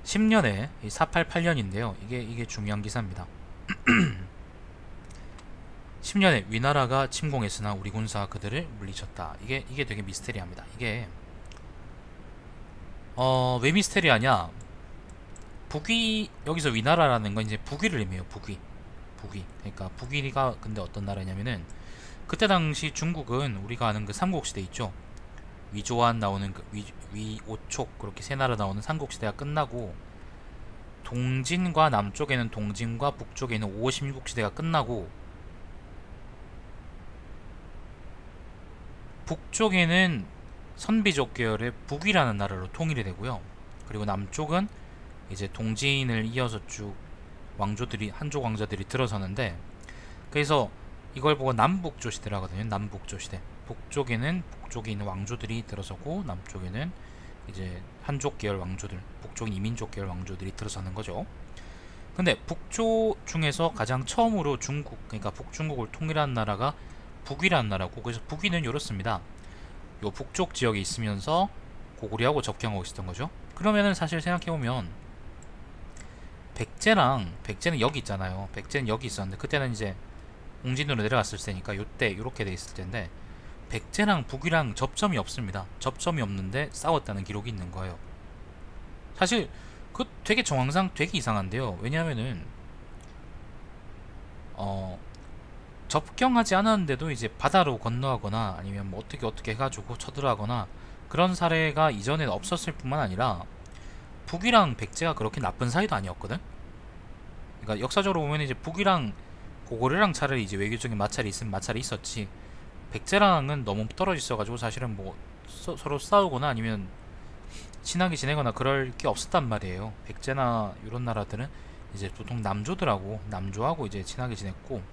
10년에 488년인데요. 이게 중요한 기사입니다. 10년에 위나라가 침공했으나 우리 군사가 그들을 물리쳤다. 이게 되게 미스테리합니다. 이게 왜 미스테리하냐? 북위, 여기서 위나라라는 건 이제 북위를 의미해요. 북위. 그러니까 북위가 근데 어떤 나라냐면은 그때 당시 중국은 우리가 아는 그 삼국시대 있죠. 위조한 나오는 그 위오촉 그렇게 세 나라 나오는 삼국시대가 끝나고 동진과 남쪽에는 동진과 북쪽에는 오호심국시대가 끝나고 북쪽에는 선비족 계열의 북이라는 나라로 통일이 되고요. 그리고 남쪽은 이제 동진을 이어서 쭉 왕조들이 한족 왕자들이 들어서는데, 그래서 이걸 보고 남북조 시대라 하거든요. 남북조 시대. 북쪽에는 북쪽에 있는 왕조들이 들어서고 남쪽에는 이제 한족 계열 왕조들, 북쪽 이민족 계열 왕조들이 들어서는 거죠. 근데 북조 중에서 가장 처음으로 중국, 그러니까 북중국을 통일한 나라가 북위라는 나라고, 그래서 북위는 이렇습니다. 요 북쪽 지역에 있으면서 고구려하고 접경하고 있었던 거죠. 그러면은 사실 생각해보면 백제는 여기 있잖아요. 백제는 여기 있었는데 그때는 이제 웅진으로 내려갔을 때니까 요때 요렇게 돼 있을 텐데 백제랑 북이랑 접점이 없습니다. 접점이 없는데 싸웠다는 기록이 있는 거예요. 사실 그 되게 정황상 되게 이상한데요. 왜냐하면은 접경하지 않았는데도 이제 바다로 건너가거나 아니면 뭐 어떻게 해가지고 쳐들어가거나 그런 사례가 이전에는 없었을 뿐만 아니라 북이랑 백제가 그렇게 나쁜 사이도 아니었거든. 그러니까 역사적으로 보면 이제 북이랑 고구려랑 차라리 이제 외교적인 마찰이 있으면 마찰이 있었지, 백제랑은 너무 떨어져 있어가지고 사실은 뭐 서로 싸우거나 아니면 친하게 지내거나 그럴 게 없었단 말이에요. 백제나 이런 나라들은 이제 보통 남조하고 이제 친하게 지냈고,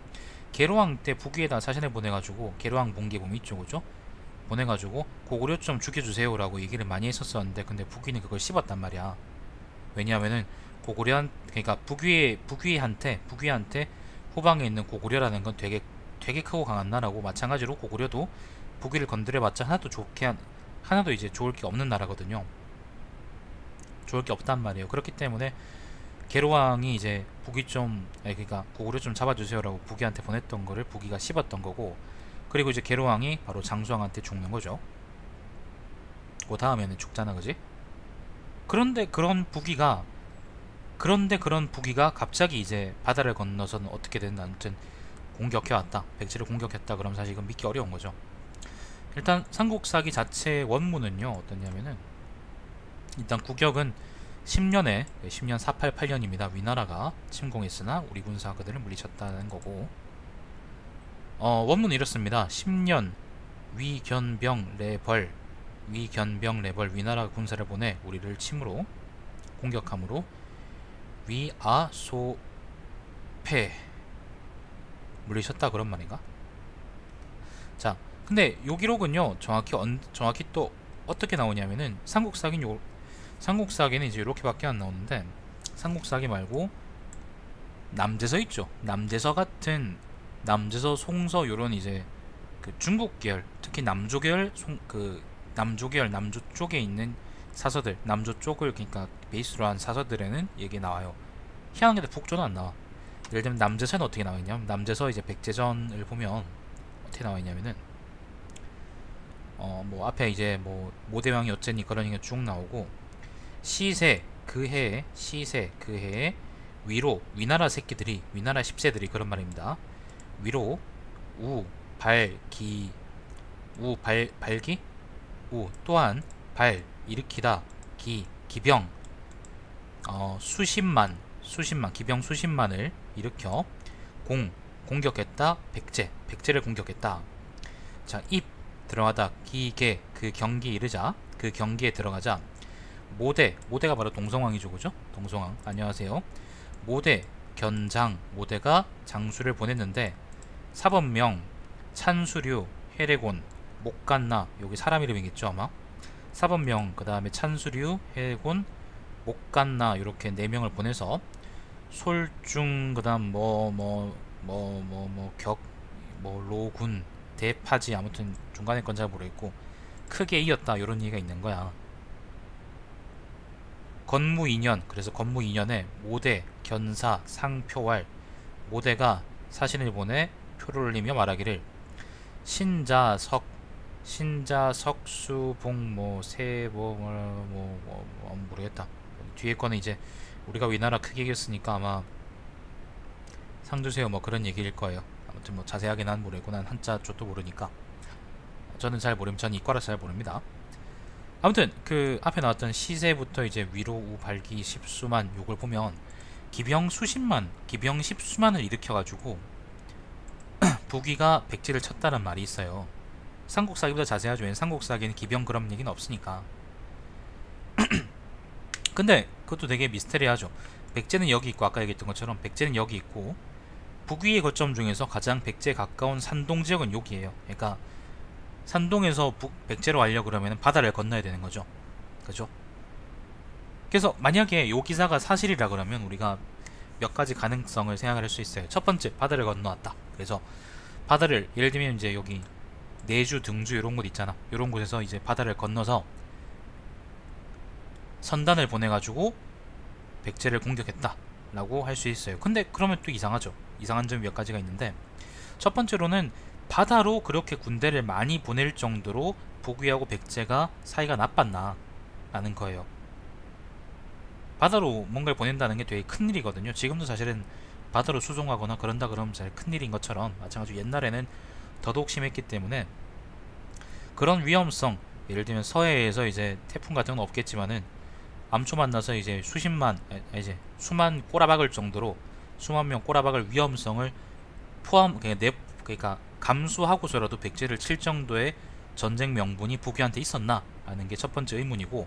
계로왕 때 북위에다 사신을 보내가지고 계로왕 봉기범 있죠, 그죠? 보내가지고 고구려 좀 죽여주세요라고 얘기를 많이 했었었는데, 근데 북위는 그걸 씹었단 말이야. 왜냐하면은 그러니까 북위한테 후방에 있는 고구려라는 건 되게 크고 강한 나라고, 마찬가지로 고구려도 북위를 건드려봤자 하나도 이제 좋을 게 없는 나라거든요. 좋을 게 없단 말이에요. 그렇기 때문에 계로왕이 이제 그러니까 고구려 좀 잡아주세요라고 북위한테 보냈던 거를 북위가 씹었던 거고, 그리고 이제 계로왕이 바로 장수왕한테 죽는 거죠. 그 다음에는 죽잖아, 그지? 그런데 그런 북위가 갑자기 이제 바다를 건너서는 어떻게 됐나, 아무튼 공격해왔다, 백제를 공격했다, 그럼 사실 이건 믿기 어려운 거죠. 일단 삼국사기 자체 원문은요 어떠냐면은, 일단 국역은 10년 488년입니다. 위나라가 침공했으나 우리 군사가 그들을 물리쳤다는 거고, 원문은 이렇습니다. 10년 위견병 레벌 위나라 군사를 보내 우리를 공격함으로 위아소패 물리쳤다, 그런 말인가? 자, 근데 요 기록은요 정확히 또 어떻게 나오냐면은 삼국사기는 이제 이렇게밖에 안 나오는데, 삼국사기 말고 남제서 있죠. 남제서, 송서, 요런 이제 그 중국 계열, 특히 남조 쪽에 있는 사서들, 남조 쪽을 그러니까 베이스로 한 사서들에는 얘기 나와요. 희한하게도 북조는 안 나와. 예를 들면 남제서는 어떻게 나와있냐면, 남제서 이제 백제전을 보면 어떻게 나와있냐면은 뭐 앞에 이제 뭐 모대왕이 어쨌니 그런 얘기가 쭉 나오고, 시세 그 해에 위로 위나라 10세들이 그런 말입니다. 위로 발기 또한 일으키다 기병 수십만 기병 수십만을 일으켜 공격했다. 백제를 공격했다. 자, 입 들어가다 기계 그 경기에 들어가자 모대가 바로 동성왕이죠, 그죠? 동성왕 안녕하세요. 모대가 장수를 보냈는데, 사번명 찬수류 해례곤 목간나, 여기 사람 이름이겠죠 아마. 사번명 그 다음에 찬수류 해례곤 목간나 이렇게 4명을 보내서 솔중 그 다음 로군 대파지, 아무튼 중간에 건 잘 모르겠고 크게 이었다, 이런 얘기가 있는 거야. 건무인연, 그래서 건무인연에 모대, 견사, 상표왈, 모대가 사신을 보내 표를 올리며 말하기를 신자석, 신자석수봉 뭐 세뭐 모르겠다. 뒤에 거는 이제 우리가 우리나라 크게 이겼으니까 아마 상주세요 뭐 그런 얘기일 거예요. 아무튼 뭐 자세하게 난 모르고 난 한자 쪽도 모르니까 저는 잘 모르면 저는 이과라서 잘 모릅니다. 아무튼 그 앞에 나왔던 시세부터 이제 위로 우 발기 십수만 요걸 보면 기병 수십만, 기병 십수만을 일으켜가지고 부귀가 백제를 쳤다는 말이 있어요. 삼국사기보다 자세하죠. 삼국사기는 기병 그런 얘기는 없으니까. 근데 그것도 되게 미스테리하죠. 백제는 여기 있고 아까 얘기했던 것처럼 백제는 여기 있고 북위의 거점 중에서 가장 백제에 가까운 산동 지역은 여기에요. 그러니까 산동에서 백제로 가려고 그러면 바다를 건너야 되는 거죠. 그죠? 그래서 만약에 요 기사가 사실이라 그러면 우리가 몇 가지 가능성을 생각할 수 있어요. 첫 번째, 바다를 건너왔다. 그래서 바다를 예를 들면 이제 여기 내주, 등주 이런 곳 있잖아. 이런 곳에서 이제 바다를 건너서 선단을 보내가지고 백제를 공격했다 라고 할 수 있어요. 근데 그러면 또 이상하죠. 이상한 점이 몇 가지가 있는데 첫 번째로는 바다로 그렇게 군대를 많이 보낼 정도로 북위하고 백제가 사이가 나빴나 라는 거예요. 바다로 뭔가를 보낸다는 게 되게 큰일이거든요. 지금도 사실은 바다로 수송하거나 그런다 그러면 잘 큰일인 것처럼 마찬가지로 옛날에는 더더욱 심했기 때문에 그런 위험성, 예를 들면 서해에서 이제 태풍 같은 건 없겠지만은 암초 만나서 이제 이제 수만 꼬라박을 정도로 수만 명 꼬라박을 위험성을 그러니까 감수하고서라도 백제를 칠 정도의 전쟁 명분이 북위한테 있었나 라는 게 첫 번째 의문이고,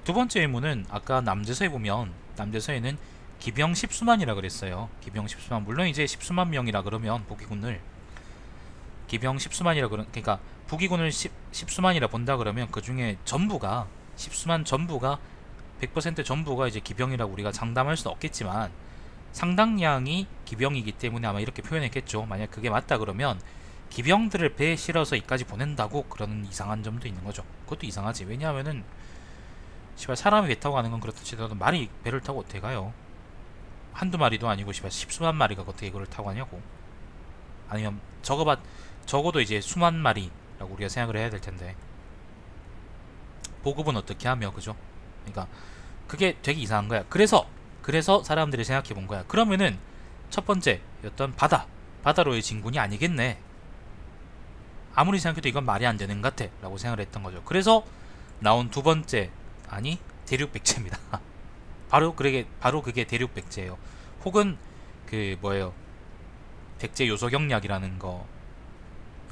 두 번째 의문은 아까 남제서에 보면 남제서에는 기병 십수만이라 그랬어요. 기병 십수만. 물론 이제 십수만 명이라 그러면 북위군을 기병 십수만이라 그러니까 북위군을 십수만이라 본다 그러면 그 중에 전부가 십수만 전부가 100% 전부가 이제 기병이라고 우리가 장담할 수는 없겠지만 상당량이 기병이기 때문에 아마 이렇게 표현했겠죠. 만약 그게 맞다 그러면 기병들을 배에 실어서 이까지 보낸다고 그러는 이상한 점도 있는 거죠. 그것도 이상하지. 왜냐하면은 시발 사람이 배 타고 가는 건 그렇다 치더라도 말이 배를 타고 어떻게 가요? 한두 마리도 아니고 시발 십수만 마리가 어떻게 이거를 타고 가냐고. 아니면 적어도 이제 수만 마리라고 우리가 생각을 해야 될 텐데 보급은 어떻게 하며, 그죠? 그러니까 그게 되게 이상한 거야. 그래서 사람들이 생각해 본 거야. 그러면은 첫 번째였던 바다로의 진군이 아니겠네. 아무리 생각해도 이건 말이 안 되는 것 같아 라고 생각을 했던 거죠. 그래서 나온 두 번째, 아니 대륙 백제입니다. 바로 그게 대륙 백제예요. 혹은 그 뭐예요, 백제 요소 경략이라는 거인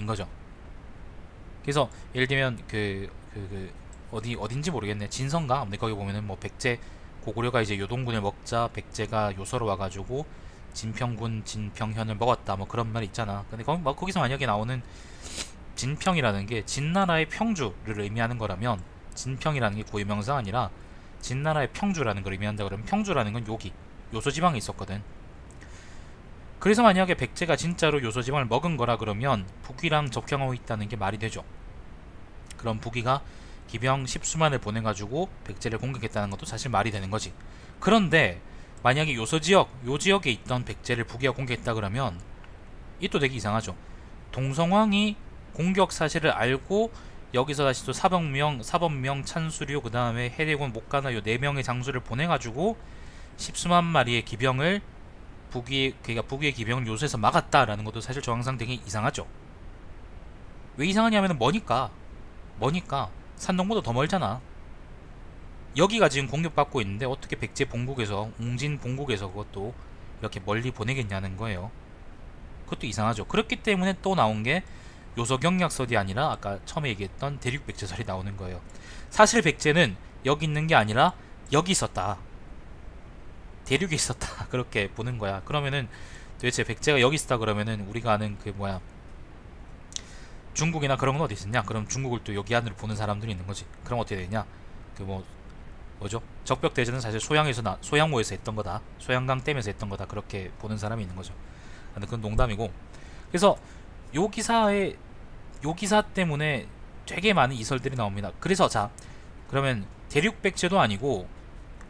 거죠. 그래서 예를 들면 어딘지 모르겠네. 진성가? 근데 거기 보면은 뭐 백제 고구려가 이제 요동군을 먹자 백제가 요소로 와가지고 진평현을 먹었다 뭐 그런 말이 있잖아. 근데 거기서 만약에 나오는 진평이라는 게 진나라의 평주를 의미하는 거라면 진평이라는 게 고유명사가 아니라 진나라의 평주라는 걸 의미한다 그러면 평주라는 건 여기 요소지방에 있었거든. 그래서 만약에 백제가 진짜로 요소지방을 먹은 거라 그러면 북위랑 접경하고 있다는 게 말이 되죠. 그럼 북위가 기병 십수만을 보내가지고 백제를 공격했다는 것도 사실 말이 되는 거지. 그런데 만약에 요 지역에 있던 백제를 북위가 공격했다 그러면 이 또 되게 이상하죠. 동성왕이 공격 사실을 알고 여기서 다시 또 사범명, 찬수류, 그 다음에 해대군, 목가나 요 4명의 장수를 보내가지고 십수만 마리의 기병을 그러니까 북위의 기병을 요소에서 막았다라는 것도 사실 조항상 되게 이상하죠. 왜 이상하냐면은 머니까 산동보다 더 멀잖아. 여기가 지금 공격받고 있는데 어떻게 백제 본국에서 웅진 본국에서 그것도 이렇게 멀리 보내겠냐는 거예요. 그것도 이상하죠. 그렇기 때문에 또 나온 게 요소경략설이 아니라 아까 처음에 얘기했던 대륙백제설이 나오는 거예요. 사실 백제는 여기 있는 게 아니라 여기 있었다, 대륙에 있었다 그렇게 보는 거야. 그러면은 도대체 백제가 여기 있었다 그러면은 우리가 아는 그 뭐야 중국이나 그런 건 어디 있었냐? 그럼 중국을 또 여기 안으로 보는 사람들이 있는 거지. 그럼 어떻게 되냐? 뭐죠? 적벽대전은 사실 소양호에서 했던 거다. 소양강 댐에서 했던 거다. 그렇게 보는 사람이 있는 거죠. 근데 그건 농담이고. 그래서 요 기사 때문에 되게 많은 이설들이 나옵니다. 그래서 자, 그러면 대륙백제도 아니고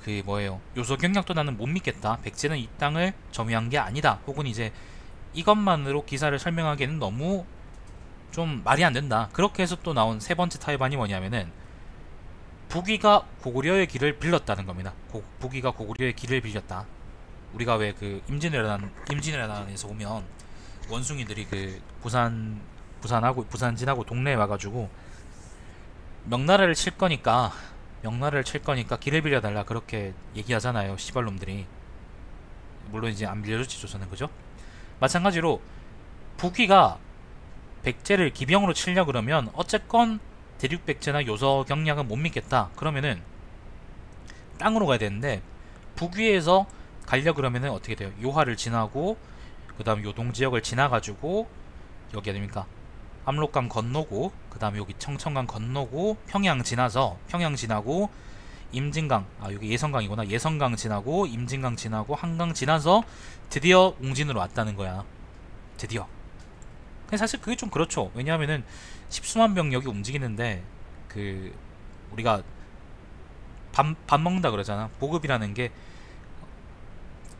그 뭐예요, 요소 경략도 나는 못 믿겠다, 백제는 이 땅을 점유한 게 아니다, 혹은 이제 이것만으로 기사를 설명하기에는 너무 좀 말이 안 된다, 그렇게 해서 또 나온 세 번째 타협안이 뭐냐면은 북위가 고구려의 길을 빌렸다는 겁니다. 북위가 고구려의 길을 빌렸다. 우리가 왜 그 임진왜란에서 보면 원숭이들이 그 부산 지나고 동네에 와가지고 명나라를 칠 거니까 길을 빌려달라 그렇게 얘기하잖아요, 시발놈들이. 물론 이제 안 빌려줬지, 조선은. 그죠? 마찬가지로 북위가 백제를 기병으로 치려 그러면 어쨌건 대륙 백제나 요서 경략은 못 믿겠다, 그러면은 땅으로 가야 되는데, 북위에서 가려 그러면은 어떻게 돼요? 요하를 지나고 그 다음 요동 지역을 지나가지고 여기 어딥니까? 압록강 건너고 그 다음에 여기 청천강 건너고 평양 지나고 임진강, 여기 예성강이구나, 예성강 지나고 임진강 지나고 한강 지나서 드디어 웅진으로 왔다는 거야. 드디어. 근데 사실 그게 좀 그렇죠. 왜냐하면은 십수만 병력이 움직이는데 그 우리가 밥 먹는다 그러잖아. 보급이라는 게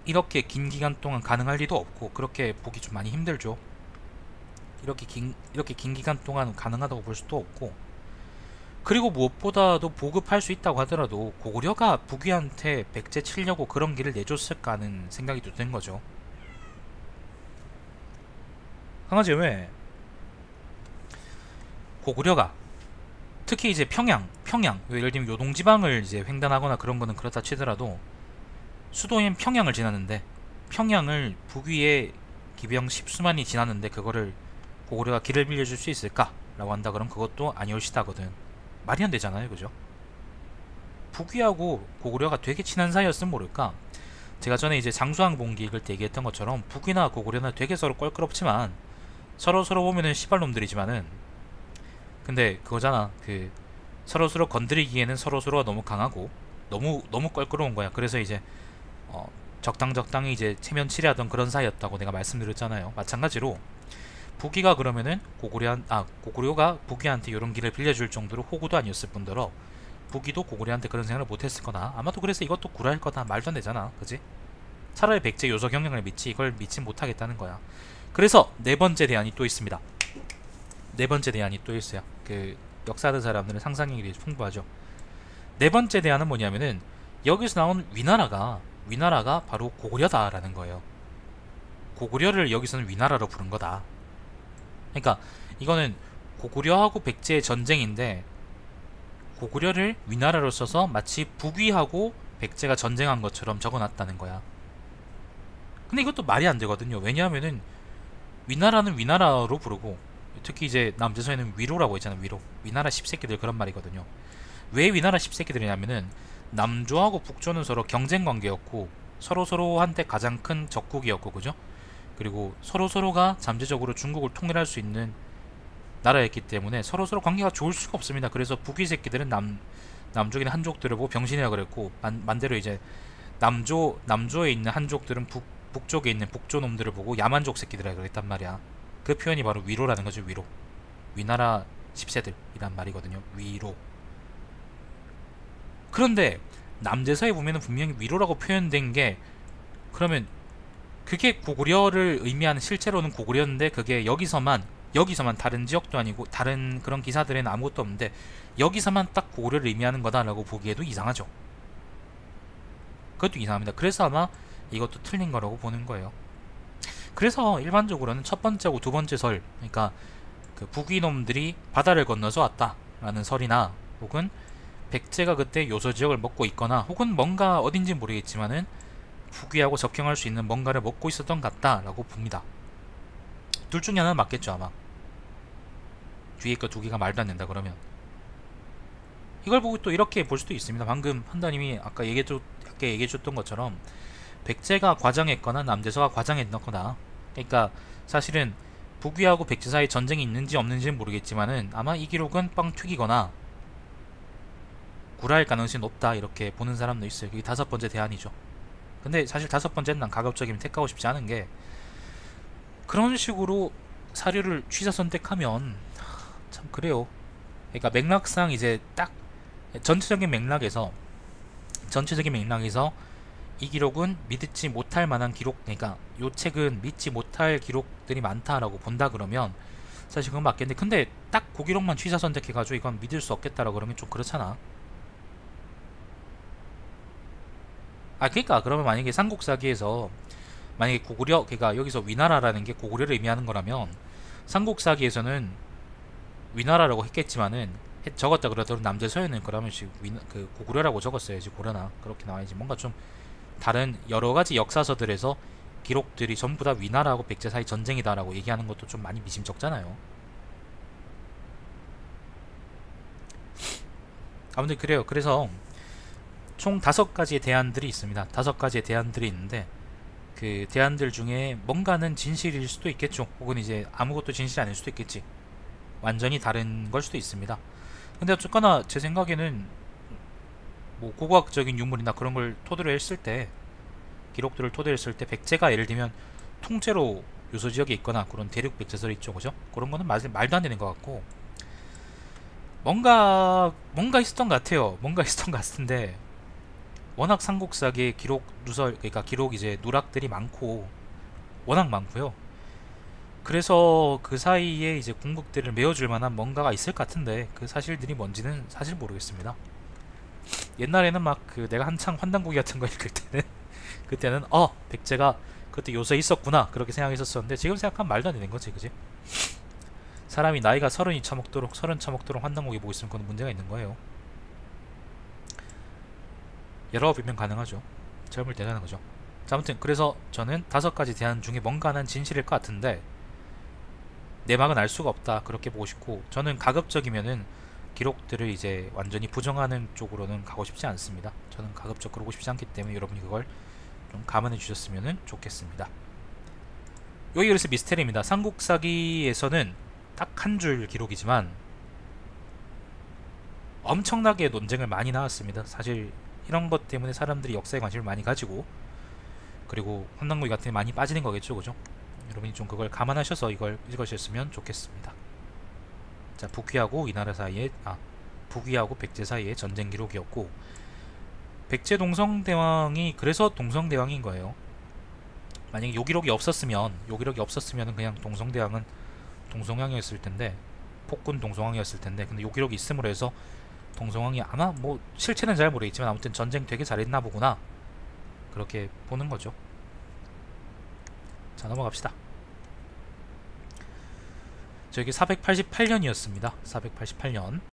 이렇게 긴 기간 동안 가능할 리도 없고, 그렇게 보기 좀 많이 힘들죠. 이렇게 긴 기간 동안 가능하다고 볼 수도 없고, 그리고 무엇보다도 보급할 수 있다고 하더라도 고구려가 북위한테 백제 치려고 그런 길을 내줬을까 하는 생각이 또 든 거죠. 강아지, 왜 고구려가 특히 이제 평양 예를 들면 요동지방을 이제 횡단하거나 그런 거는 그렇다 치더라도 수도인 평양을 지났는데, 평양을 북위에 기병 십수만이 지났는데 그거를 고구려가 길을 빌려줄 수 있을까? 라고 한다 그럼 그것도 아니올시다거든. 말이 안 되잖아요, 그죠? 북위하고 고구려가 되게 친한 사이였으면 모를까? 제가 전에 이제 장수왕 봉기 읽을 때 얘기했던 것처럼 북위나 고구려는 되게 서로 껄끄럽지만 서로 보면은 시발놈들이지만은, 근데 그거잖아, 그 서로 건드리기에는 서로가 너무 강하고 너무 껄끄러운 거야. 그래서 이제 적당히 이제 체면치레하던 그런 사이였다고 내가 말씀드렸잖아요. 마찬가지로 북위가 그러면은 고구려가 북위한테 이런 길을 빌려줄 정도로 호구도 아니었을 뿐더러 북위도 고구려한테 그런 생각을 못했을 거다. 아마도 그래서 이것도 구라일 거다. 말도 안 되잖아, 그지? 차라리 백제 요소 경영을 믿지 이걸 믿지 못하겠다는 거야. 그래서 네 번째 대안이 또 있습니다. 네 번째 대안이 또 있어요. 그 역사하는 사람들은 상상력이 풍부하죠. 네 번째 대안은 뭐냐면은 여기서 나온 위나라가 바로 고구려다라는 거예요. 고구려를 여기서는 위나라로 부른 거다. 그러니까 이거는 고구려하고 백제의 전쟁인데 고구려를 위나라로 써서 마치 북위하고 백제가 전쟁한 것처럼 적어놨다는 거야. 근데 이것도 말이 안 되거든요. 왜냐하면은 위나라는 위나라로 부르고, 특히 이제 남조선에는 위로라고 있잖아요. 위나라 십새끼들, 그런 말이거든요. 왜 위나라 십새끼들이냐면은 남조하고 북조는 서로 경쟁 관계였고 서로한테 가장 큰 적국이었고, 그죠? 그리고 서로가 잠재적으로 중국을 통일할 수 있는 나라였기 때문에 서로 관계가 좋을 수가 없습니다. 그래서 북위 새끼들은 남쪽에 있는 한족들을 보고 병신이라 그랬고, 반대로 이제 남조에 있는 한족들은 북쪽에 있는 북조놈들을 보고 야만족 새끼들이라 그랬단 말이야. 그 표현이 바로 위로라는 거죠. 위나라 10세들이란 말이거든요. 위로. 그런데 남제서에 보면은 분명히 위로라고 표현된 게, 그러면 그게 고구려를 의미하는, 실제로는 고구려인데 그게 여기서만 다른 지역도 아니고 다른 그런 기사들에는 아무것도 없는데 여기서만 딱 고구려를 의미하는 거다라고 보기에도 이상하죠. 그것도 이상합니다. 그래서 아마 이것도 틀린 거라고 보는 거예요. 그래서 일반적으로는 첫 번째하고 두 번째 설, 그러니까 그 북위놈들이 바다를 건너서 왔다라는 설이나, 혹은 백제가 그때 요소 지역을 먹고 있거나, 혹은 뭔가 어딘지 모르겠지만은 북위하고 접경할 수 있는 뭔가를 먹고 있었던 것 같다라고 봅니다. 둘 중에 하나는 맞겠죠, 아마. 뒤에 거 두 개가 말도 안 된다 그러면. 이걸 보고 또 이렇게 볼 수도 있습니다. 방금 판다님이 아까 얘기해줬던 것처럼 백제가 과장했거나 남제서가 과장했거나, 그러니까 사실은 북위하고 백제 사이 전쟁이 있는지 없는지는 모르겠지만은 아마 이 기록은 뻥 튀기거나 구라일 가능성이 높다, 이렇게 보는 사람도 있어요. 그게 다섯 번째 대안이죠. 근데 사실 다섯 번째는 난 가급적이면 택하고 싶지 않은 게, 그런 식으로 사료를 취사 선택하면 참 그래요. 그러니까 맥락상 이제 딱 전체적인 맥락에서 전체적인 맥락에서 이 기록은 믿지 못할 만한 기록, 그러니까 요 책은 믿지 못할 기록들이 많다라고 본다 그러면 사실 그건 맞겠는데, 근데 딱 그 기록만 취사 선택해가지고 이건 믿을 수 없겠다라고 그러면 좀 그렇잖아. 그러니까 그러면 만약에 삼국사기에서 만약에 고구려, 그러니까 여기서 위나라라는 게 고구려를 의미하는 거라면 삼국사기에서는 위나라라고 했겠지만은 적었다 그러더라도 남들 서현은 그러면 그 고구려라고 적었어야지. 고려나 그렇게 나와야지. 뭔가 좀 다른 여러 가지 역사서들에서 기록들이 전부 다 위나라하고 백제 사이 전쟁이다라고 얘기하는 것도 좀 많이 미심쩍잖아요. 아무튼 그래요. 그래서 총 5가지의 대안들이 있습니다. 5가지의 대안들이 있는데 그 대안들 중에 뭔가는 진실일 수도 있겠죠. 혹은 이제 아무것도 진실이 아닐 수도 있겠지. 완전히 다른 걸 수도 있습니다. 근데 어쨌거나 제 생각에는 뭐 고고학적인 유물이나 그런 걸 토대로 했을 때, 기록들을 토대로 했을 때 백제가 예를 들면 통째로 요소 지역에 있거나 그런 대륙 백제설이 있죠, 그죠? 그런 거는 말도 안 되는 것 같고, 뭔가 있었던 것 같아요. 뭔가 있었던 것 같은데 워낙 삼국사기의 기록 누설, 그러니까 기록 이제 누락들이 많고 워낙 많고요. 그래서 그 사이에 이제 궁극들을 메워줄 만한 뭔가가 있을 것 같은데 그 사실들이 뭔지는 사실 모르겠습니다. 옛날에는 막 그 내가 한창 환단고기 같은 거 읽을 때는 그때는 백제가 그때 요새 있었구나 그렇게 생각했었었는데 지금 생각하면 말도 안 되는 거지, 그지? 사람이 나이가 30이 처먹도록 30 처먹도록 환단고기 보고 있으면 그건 문제가 있는 거예요. 여러 변명 가능하죠. 젊을 때는 거죠. 자, 아무튼 그래서 저는 5가지 대안 중에 뭔가는 진실일 것 같은데 내막은 알 수가 없다 그렇게 보고 싶고, 저는 가급적이면은 기록들을 이제 완전히 부정하는 쪽으로는 가고 싶지 않습니다. 저는 가급적 그러고 싶지 않기 때문에 여러분이 그걸 좀 감안해 주셨으면 좋겠습니다. 여기 그래서 미스테리입니다. 삼국사기에서는 딱 한 줄 기록이지만 엄청나게 논쟁을 많이 나왔습니다. 사실 이런 것 때문에 사람들이 역사에 관심을 많이 가지고, 그리고 환단고기 같은 데 많이 빠지는 거겠죠, 그죠? 여러분이 좀 그걸 감안하셔서 이걸 읽으셨으면 좋겠습니다. 자, 북위하고 이 나라 사이에 북위하고 백제 사이의 전쟁 기록이었고, 백제 동성대왕이 그래서 동성대왕인 거예요. 만약에 요 기록이 없었으면 그냥 동성대왕은 동성왕이었을 텐데, 폭군 동성왕이었을 텐데, 근데 요 기록이 있음으로 해서 동성왕이 아마 뭐 실체는 잘 모르겠지만 아무튼 전쟁 되게 잘했나 보구나 그렇게 보는 거죠. 자, 넘어갑시다. 저기 488년이었습니다. 488년.